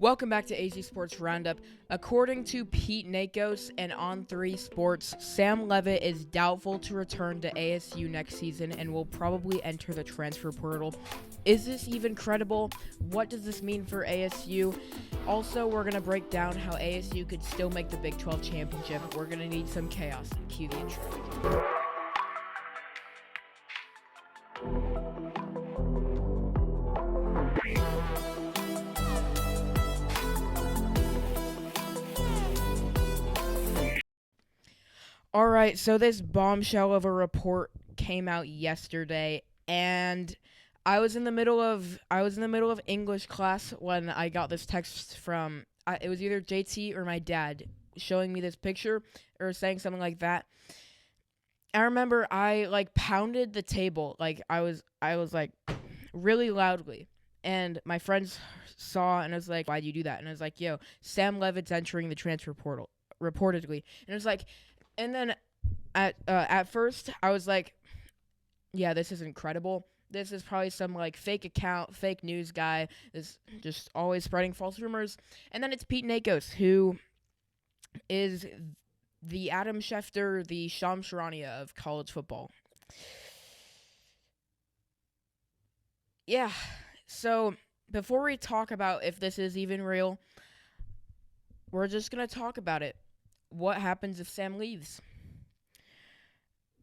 Welcome back to AZ Sports Roundup. According to Pete Nakos and On3 Sports, Sam Leavitt is doubtful to return to ASU next season and will probably enter the transfer portal. Is this even credible? What does this mean for ASU? Also, we're going to break down how ASU could still make the Big 12 championship. We're going to need some chaos. Cue the intro. Alright, so this bombshell of a report came out yesterday, and I was in the middle of English class when I got this text from it was either JT or my dad showing me this picture or saying something like that. I remember I pounded the table, I was really loudly, and my friends saw and I was like, "Why'd you do that?" And I was like, "Yo, Sam Leavitt's entering the transfer portal reportedly," and it was like. And then at first, I was like, yeah, this is incredible. This is probably some fake account, fake news guy is just always spreading false rumors. And then it's Pete Nakos, who is the Adam Schefter, the Shams Charania of college football. Yeah, so before we talk about if this is even real, we're just going to talk about it. What happens if Sam leaves?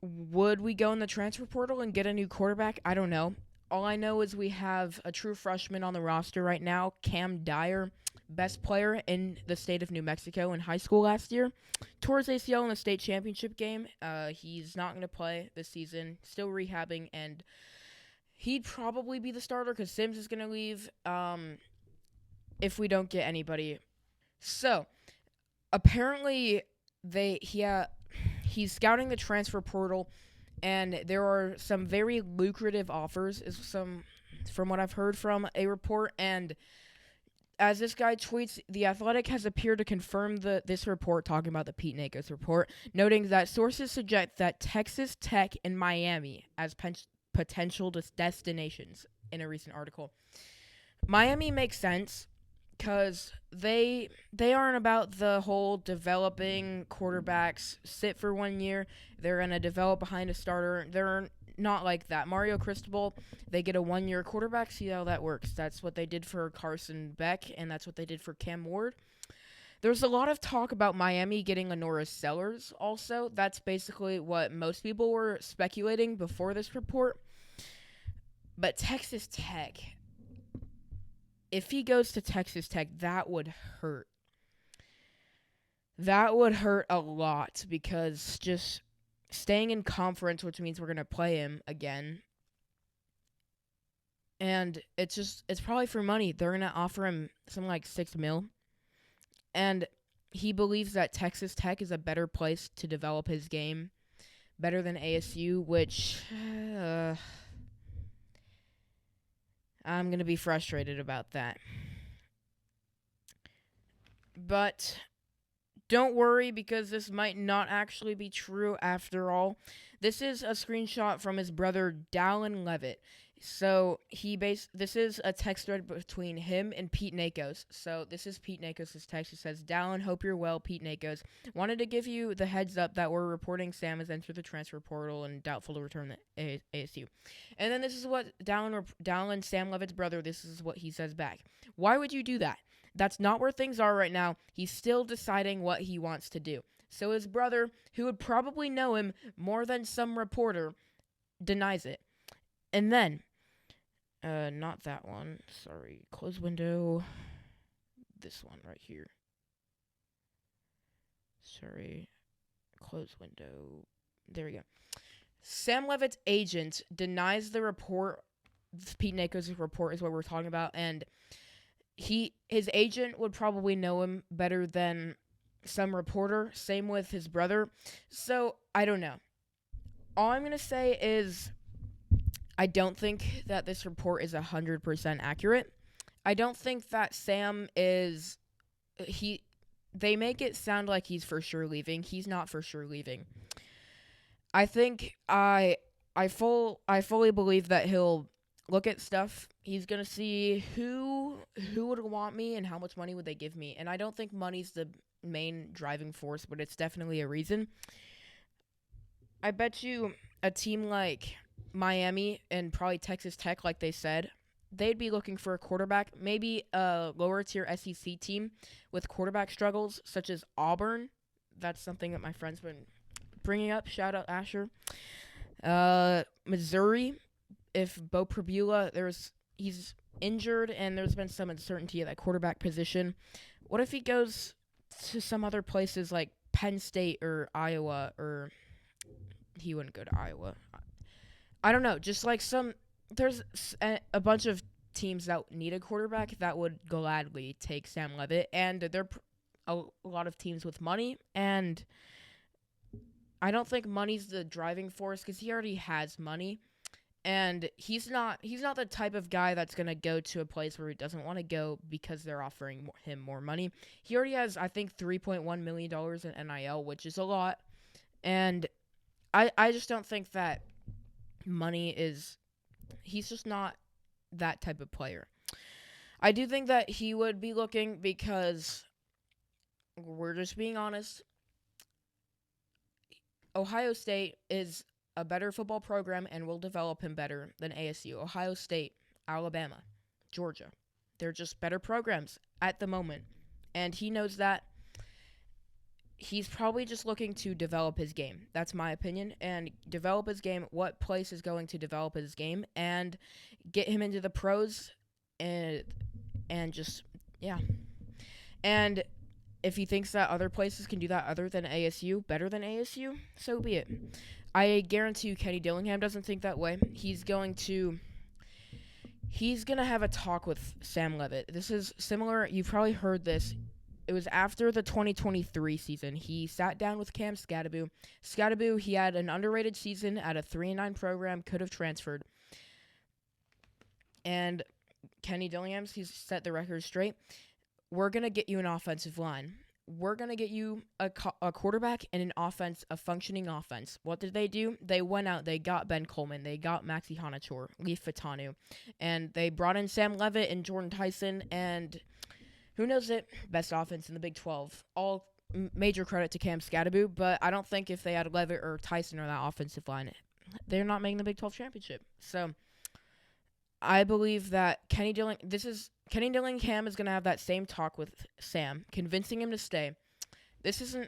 Would we go in the transfer portal and get a new quarterback? I don't know. All I know is we have a true freshman on the roster right now, Cam Dyer, best player in the state of New Mexico in high school last year. Tore his ACL in the state championship game. He's not going to play this season, still rehabbing, and he'd probably be the starter because Sims is going to leave if we don't get anybody. So, apparently, he's scouting the transfer portal, and there are some very lucrative offers, from what I've heard from a report. And as this guy tweets, The Athletic has appeared to confirm this report, talking about the Pete Nakos report, noting that sources suggest that Texas Tech and Miami as potential destinations in a recent article. Miami makes sense, because they aren't about the whole developing quarterbacks sit for 1 year. They're going to develop behind a starter. They're not like that. Mario Cristobal, they get a 1-year quarterback, see how that works. That's what they did for Carson Beck, and that's what they did for Cam Ward. There's a lot of talk about Miami getting Lenora Sellers also. That's basically what most people were speculating before this report. But Texas Tech, if he goes to Texas Tech, that would hurt. That would hurt a lot, because just staying in conference, which means we're going to play him again. And it's probably for money. They're going to offer him something like $6 million. And he believes that Texas Tech is a better place to develop his game, better than ASU, which I'm going to be frustrated about that. But don't worry, because this might not actually be true after all. This is a screenshot from his brother, Dallin Leavitt. So this is a text thread between him and Pete Nakos. So this is Pete Nakos' text. It says, Dallin, hope you're well, Pete Nakos. Wanted to give you the heads up that we're reporting Sam has entered the transfer portal and doubtful to return to ASU. And then this is what Dallin, Sam Leavitt's brother, this is what he says back. Why would you do that? That's not where things are right now. He's still deciding what he wants to do. So his brother, who would probably know him more than some reporter, denies it. And then, not that one. Sorry. Close window. This one right here. Sorry. Close window. There we go. Sam Leavitt's agent denies the report. Pete Nakos' report is what we're talking about. And his agent would probably know him better than some reporter. Same with his brother. So, I don't know. All I'm going to say is, I don't think that this report is 100% accurate. I don't think that Sam is... They make it sound like he's for sure leaving. He's not for sure leaving. I think I fully believe that he'll look at stuff. He's gonna see who would want me and how much money would they give me. And I don't think money's the main driving force, but it's definitely a reason. I bet you a team like Miami and probably Texas Tech, like they said, they'd be looking for a quarterback. Maybe a lower tier SEC team with quarterback struggles, such as Auburn. That's something that my friend's been bringing up. Shout out Asher. Missouri, if Bo Prabula, he's injured and there's been some uncertainty at that quarterback position. What if he goes to some other places like Penn State or Iowa, or he wouldn't go to Iowa. I don't know. Just like there's a bunch of teams that need a quarterback that would gladly take Sam Leavitt, and there are a lot of teams with money, and I don't think money's the driving force because he already has money, and he's not the type of guy that's gonna go to a place where he doesn't want to go because they're offering him more money. He already has, I think, $3.1 million in NIL, which is a lot, and I just don't think that money is. He's just not that type of player. I do think that he would be looking because we're just being honest. Ohio State is a better football program and will develop him better than ASU. Ohio State, Alabama, Georgia. They're just better programs at the moment. And he knows that. He's probably just looking to develop his game. That's my opinion. And develop his game. What place is going to develop his game and get him into the pros and just, yeah. And if he thinks that other places can do that other than ASU, better than ASU, so be it. I guarantee you Kenny Dillingham doesn't think that way. He's going to have a talk with Sam Leavitt. This is similar. You've probably heard this. It was after the 2023 season. He sat down with Cam Skattebo. Skattebo, he had an underrated season at a 3-9 program, could have transferred. And Kenny Dillingham, he's set the record straight. We're going to get you an offensive line. We're going to get you a quarterback and an offense, a functioning offense. What did they do? They went out. They got Ben Coleman. They got Maxi Hanachor, Leaf Fitanu. And they brought in Sam Leavitt and Jordan Tyson, and who knows it? Best offense in the Big 12. All major credit to Cam Skattebo, but I don't think if they had Leavitt or Tyson or that offensive line, they're not making the Big 12 championship. So I believe that Kenny Dillingham is going to have that same talk with Sam, convincing him to stay.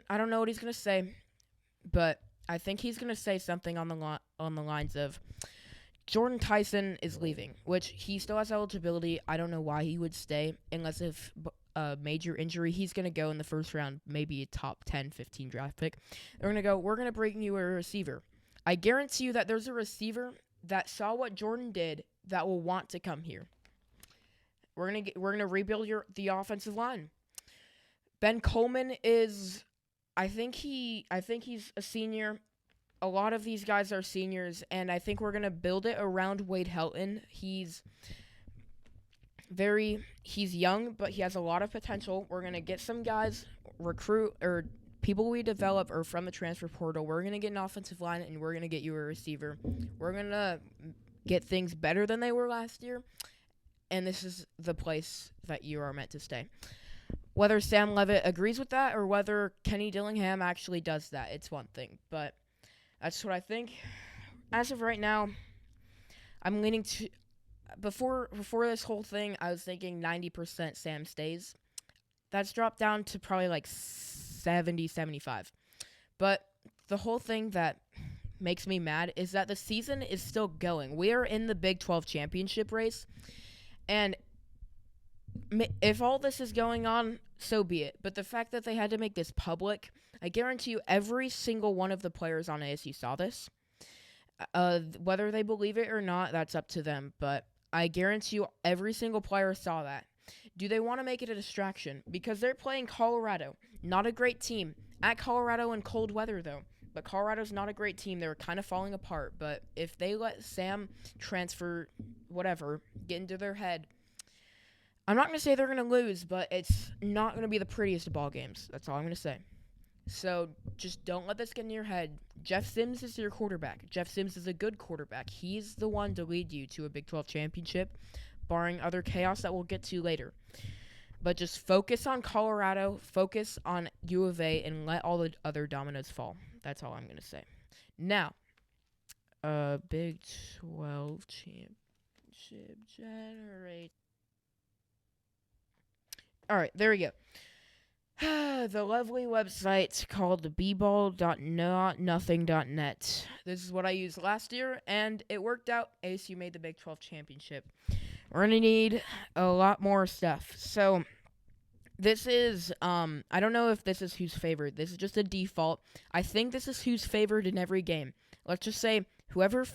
I don't know what he's going to say, but I think he's going to say something on the lines of, Jordan Tyson is leaving, which he still has eligibility. I don't know why he would stay unless if a major injury. He's going to go in the first round, maybe a top 10, 15 draft pick. They're going to go, we're going to bring you a receiver. I guarantee you that there's a receiver that saw what Jordan did that will want to come here. We're going to rebuild the offensive line. Ben Coleman is, I think he's a senior. A lot of these guys are seniors, and I think we're going to build it around Wade Helton. He's young, but he has a lot of potential. We're going to get some guys, recruit, or people we develop are from the transfer portal. We're going to get an offensive line, and we're going to get you a receiver. We're going to get things better than they were last year, and this is the place that you are meant to stay. Whether Sam Leavitt agrees with that or whether Kenny Dillingham actually does that, it's one thing, but that's what I think. As of right now, I'm leaning to. Before this whole thing, I was thinking 90% Sam stays. That's dropped down to probably like 70, 75. But the whole thing that makes me mad is that the season is still going. We are in the Big 12 championship race. And if all this is going on, so be it. But the fact that they had to make this public, I guarantee you every single one of the players on ASU saw this. Whether they believe it or not, that's up to them. But I guarantee you every single player saw that. Do they want to make it a distraction? Because they're playing Colorado. Not a great team. At Colorado in cold weather, though. But Colorado's not a great team. They're kind of falling apart. But if they let Sam transfer, whatever, get into their head, I'm not going to say they're going to lose, but it's not going to be the prettiest of ball games. That's all I'm going to say. So just don't let this get in your head. Jeff Sims is your quarterback. Jeff Sims is a good quarterback. He's the one to lead you to a Big 12 championship, barring other chaos that we'll get to later. But just focus on Colorado, focus on U of A, and let all the other dominoes fall. That's all I'm going to say. Now, Big 12 championship generate. All right, there we go. The lovely website called bball.notnothing.net. This is what I used last year, and it worked out. ASU made the Big 12 championship. We're going to need a lot more stuff. So, this is, I don't know if this is who's favored. This is just a default. I think this is who's favored in every game. Let's just say whoever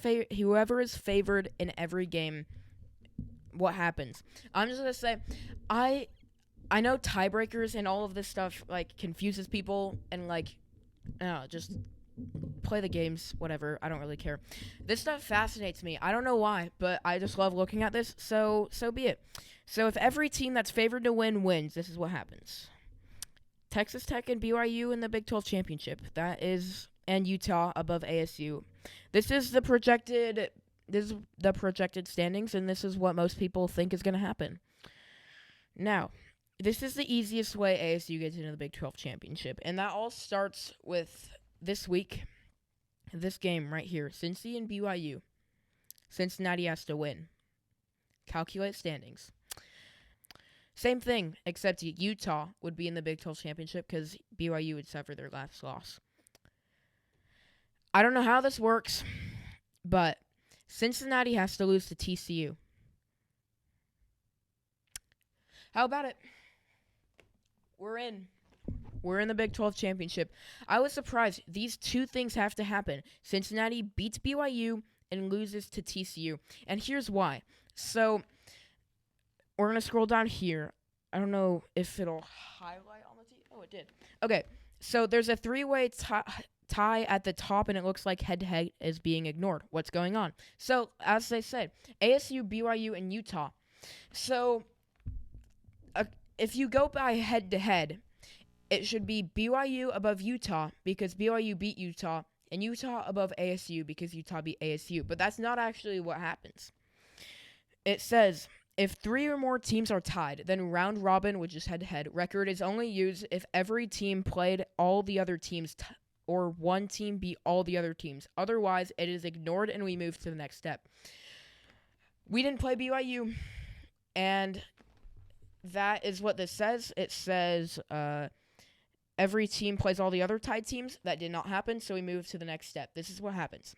is favored in every game, what happens? I'm just going to say, I know tiebreakers and all of this stuff, like, confuses people and, like, just play the games, whatever. I don't really care. This stuff fascinates me. I don't know why, but I just love looking at this, so be it. So if every team that's favored to win wins, this is what happens. Texas Tech and BYU in the Big 12 championship. And Utah above ASU. This is the projected standings, and this is what most people think is going to happen. Now, this is the easiest way ASU gets into the Big 12 championship, and that all starts with this week, this game right here, Cincy and BYU. Cincinnati has to win. Calculate standings. Same thing, except Utah would be in the Big 12 championship because BYU would suffer their last loss. I don't know how this works, but Cincinnati has to lose to TCU. How about it? We're in. We're in the Big 12 championship. I was surprised. These two things have to happen. Cincinnati beats BYU and loses to TCU. And here's why. So, we're going to scroll down here. I don't know if it'll highlight on the team. Oh, it did. Okay, so there's a three-way tie at the top, and it looks like head-to-head is being ignored. What's going on? So, as they said, ASU, BYU, and Utah. So, if you go by head-to-head, it should be BYU above Utah because BYU beat Utah, and Utah above ASU because Utah beat ASU. But that's not actually what happens. It says, if three or more teams are tied, then round robin, which is head-to-head, record is only used if every team played all the other teams or one team beat all the other teams. Otherwise, it is ignored and we move to the next step. We didn't play BYU, and that is what this says. It says every team plays all the other tied teams. That did not happen, so we move to the next step. This is what happens.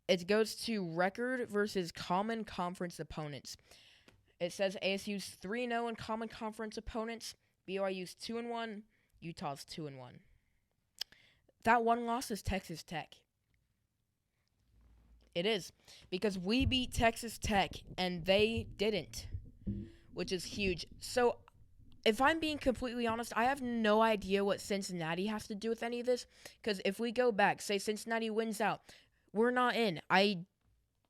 It goes to record versus common conference opponents. It says ASU's 3-0 in common conference opponents, BYU's 2-1, Utah's 2-1. That one loss is Texas Tech. It is, because we beat Texas Tech and they didn't, which is huge. So, if I'm being completely honest, I have no idea what Cincinnati has to do with any of this, because if we go back, say Cincinnati wins out, we're not in. I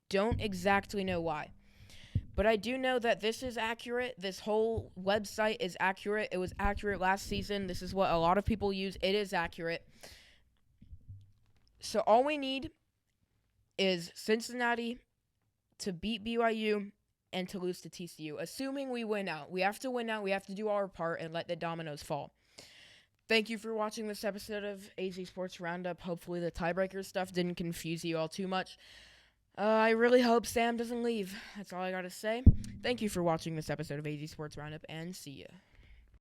don't exactly know why. But I do know that this is accurate. This whole website is accurate. It was accurate last season. This is what a lot of people use. It is accurate. So all we need is Cincinnati to beat BYU and to lose to TCU. Assuming we win out. We have to win out. We have to do our part and let the dominoes fall. Thank you for watching this episode of AZ Sports Roundup. Hopefully the tiebreaker stuff didn't confuse you all too much. I really hope Sam doesn't leave. That's all I gotta say. Thank you for watching this episode of AZ Sports Roundup, and see ya.